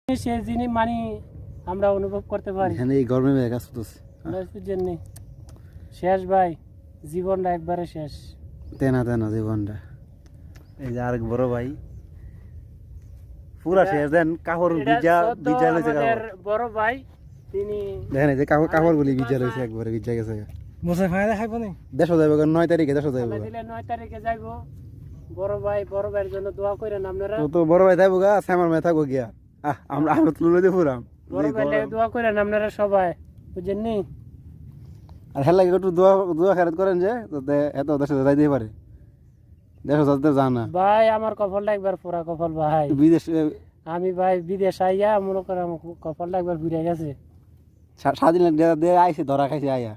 সে জিনিস মানে আমরা অনুভব করতে পারি। এখানে এই গরমে কাজ করতেছে শেষ ভাই, জীবনটা একবারে শেষ। তেনা তেনা জীবনটা। এই যে আরেক বড় ভাই পুরা শেষ। দেন কাপড় ভিজা ভিজা লইছে। বড় ভাই তিনি দেখেন এই যে কাপড় গুলি ভিজা লইছে, একবারে ভিজা গেছে। বসে ফায়দা খাইব না। দেশও যাইব 9 তারিখে, দেশও যাইব। 9 তারিখে যাইব। বড় ভাইয়ের জন্য দোয়া করেন আপনারা। তো বড় ভাই যাইব গা, আমার মেয়ে থাকবো গিয়া। আমরা তুলে দিয়ে পুরাম। বড় ভাই লাগে দোয়া করেন আপনারা সবাই, বুঝছেন নি? আর হেল লাগে একটু দোয়া খেরাত করেন যে এত দেশে যাইতে পারে। দেশে যাতে জানা ভাই, আমার কপালটা একবার পুরা কপাল ভাই। বিদেশ আমি ভাই বিদেশ আইয়া মনে করে আমার কপালটা একবার ঘুরে গেছে। স্বাধীন দিয়ে আইসে, ধরা খাইছে আইয়া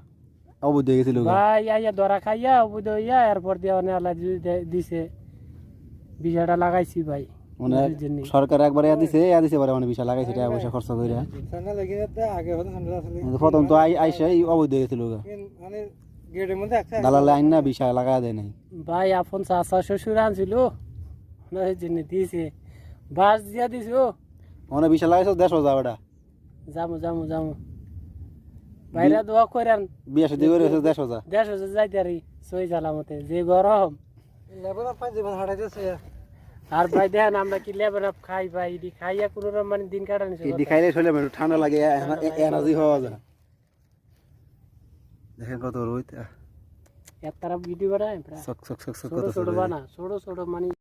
অবৈধ হয়ে গেছিল ভাই। আইয়া ধরা খাইয়া অবৈধ হইয়া এরপর দিয়ে অনেক আল্লাহ দিছে, ভিসাটা লাগাইছি ভাই। মানে সরকার একবার দিছে পরে মানে ভিসা লাগাইছে, টাকা পয়সা খরচ করে। ঠান্ডা লাগে আগে হতো ঠান্ডা আসলে। প্রথম তো আইসে অবৈধ হয়ে গেছিল মানে গেটের মধ্যে একটা দালালে আইন না, ভিসা লাগাই দেয় নাই। ভাই আপন চাচা শ্বশুর আনছিল, দিছে বাস দিয়া দিছ। মানে ভিসা লাগাইছো, দেশও যাও। এটা যামু ভাইরা দোয়া করেন। বিয়া শাদী করে দেশও যা। দেশ যাইতে আরি সই জ্বালামতে যে গরম। লেবার পাঁচ জীবন হারাইতেছে। আর ভাই দেখেন আমরা কি লেবার খাই ভাই, এটি খাইয়া কোনো মানে দিন কাটানি। এটি খাইলে শরীরে একটু ঠান্ডা লাগে, এনার্জি হওয়া যায়। দেখেন কত রোদ। এত তারা ভিডিও বানায়, সক সক সক সক ছোট ছোট বানা, ছোট ছোট মানে